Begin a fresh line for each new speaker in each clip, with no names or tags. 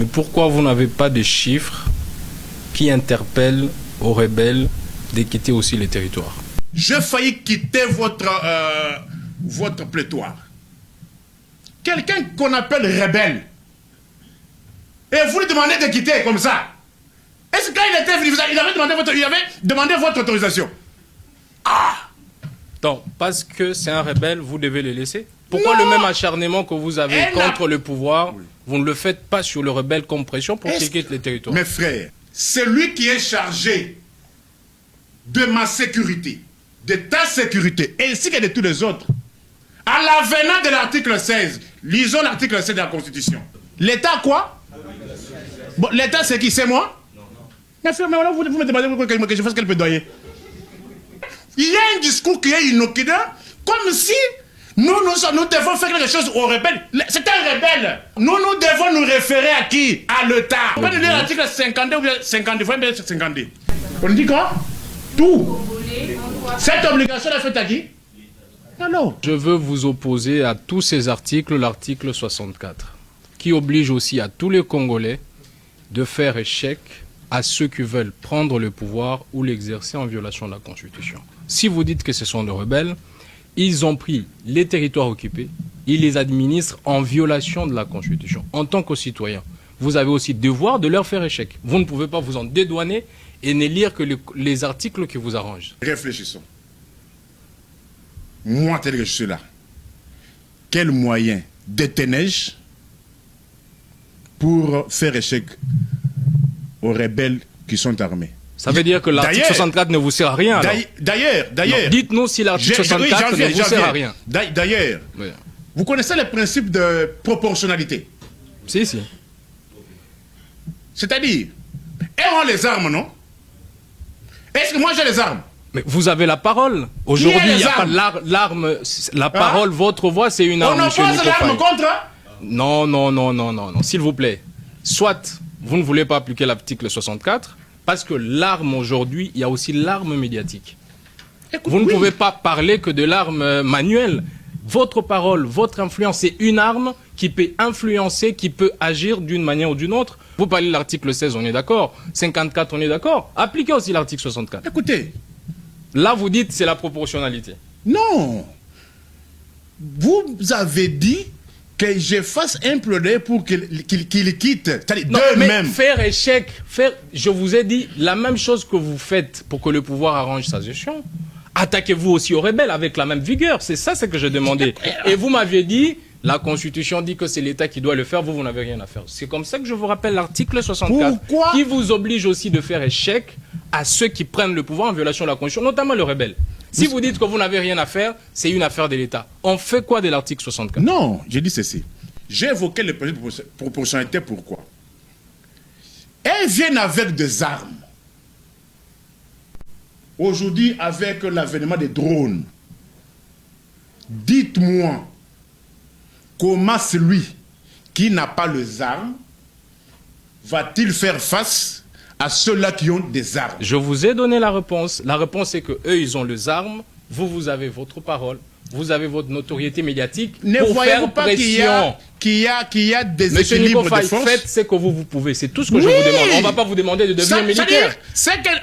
Mais pourquoi vous n'avez pas de chiffres qui interpellent aux rebelles de quitter aussi les territoires?
J'ai failli quitter votre plétoire. Quelqu'un qu'on appelle rebelle. Et vous lui demandez de quitter comme ça. Est-ce que quand il était venu, il avait demandé votre autorisation? Ah!
Donc, parce que c'est un rebelle, vous devez le laisser? Pourquoi le même acharnement que vous avez contre le pouvoir, vous ne le faites pas sur le rebelle comme pression pour qu'il quitte les territoires?
Mes frères, c'est lui qui est chargé de ma sécurité, de ta sécurité, ainsi que de tous les autres. À l'avenant de l'article 16, lisons l'article 16 de la Constitution. L'État quoi? Bon, l'État c'est qui? C'est moi? Mais frère, mais voilà, vous me demandez que je fasse quel plaidoyer? Il y a un discours qui est inoccupé, comme si nous devons faire quelque chose aux rebelles. C'est un rebelle. Nous devons nous référer à qui? À l'État. On va lire l'article 52 ou bien 52, 52. On dit quoi? Tout. Cette obligation est faite à qui? Alors.
Je veux vous opposer à tous ces articles, l'article 64, qui oblige aussi à tous les Congolais de faire échec à ceux qui veulent prendre le pouvoir ou l'exercer en violation de la Constitution. Si vous dites que ce sont des rebelles, ils ont pris les territoires occupés, ils les administrent en violation de la Constitution. En tant que citoyen, vous avez aussi devoir de leur faire échec. Vous ne pouvez pas vous en dédouaner et ne lire que les articles qui vous arrangent.
Réfléchissons. Moi, tel que je suis là, quel moyen détenais-je pour faire échec aux rebelles qui sont armés?
Ça veut dire que l'article 64 ne vous sert à rien.
D'ailleurs.
Dites-nous si l'article 64 ne vous sert à rien.
D'ailleurs, vous connaissez le principe de proportionnalité?
Si.
C'est-à-dire, elles ont les armes, non? Est-ce que moi j'ai les armes?
Mais vous avez la parole. Aujourd'hui, il n'y a pas l'arme. La parole, votre voix, c'est une arme.
On oppose l'arme contre?
Non. S'il vous plaît. Soit vous ne voulez pas appliquer l'article 64, parce que l'arme aujourd'hui, il y a aussi l'arme médiatique. Écoute, vous ne pouvez pas parler que de l'arme manuelle. Votre parole, votre influence, c'est une arme qui peut influencer, qui peut agir d'une manière ou d'une autre. Vous parlez de l'article 16, on est d'accord. 54, on est d'accord. Appliquez aussi l'article 64.
Écoutez.
Là, vous dites c'est la proportionnalité.
Non. Vous avez dit que je fasse un plaidoyer pour qu'il quitte.
Mais faire échec, je vous ai dit la même chose que vous faites pour que le pouvoir arrange sa gestion. Attaquez-vous aussi aux rebelles avec la même vigueur. C'est ça ce que j'ai demandé. Et vous m'aviez dit, la Constitution dit que c'est l'État qui doit le faire, vous n'avez rien à faire. C'est comme ça que je vous rappelle l'article 64 qui vous oblige aussi de faire échec à ceux qui prennent le pouvoir en violation de la Constitution, notamment les rebelles. Si vous dites que vous n'avez rien à faire, c'est une affaire de l'État. On fait quoi de l'article 64?
Non, j'ai dit ceci. J'ai évoqué le projet de proportionnalité, pourquoi? Elles viennent avec des armes. Aujourd'hui, avec l'avènement des drones, dites-moi comment celui qui n'a pas les armes va-t-il faire face à ceux-là qui ont des armes?
Je vous ai donné la réponse. La réponse est que eux, ils ont les armes. Vous avez votre parole. Vous avez votre notoriété médiatique.
Ne voyez-vous pas qu'il y a des équilibres de force?
Faites ce que vous pouvez. C'est tout ce que je vous demande. On ne va pas vous demander de devenir militaire.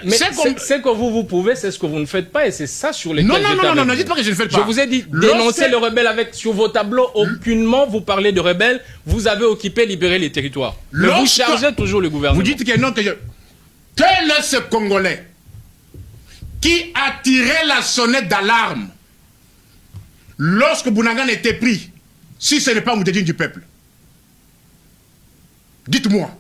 Mais ce que vous pouvez, c'est ce que vous ne faites pas. Et c'est ça sur lesquels
non, dites pas que je ne fais pas.
Je vous ai dit, dénoncez le rebelle sur vos tableaux. Aucunement, vous parlez de rebelles. Vous avez occupé, libéré les territoires. Mais vous chargez toujours le gouvernement.
Vous dites que non, Quel est ce Congolais qui a tiré la sonnette d'alarme lorsque Bunagana était pris, si ce n'est pas Moudedine du peuple? Dites-moi.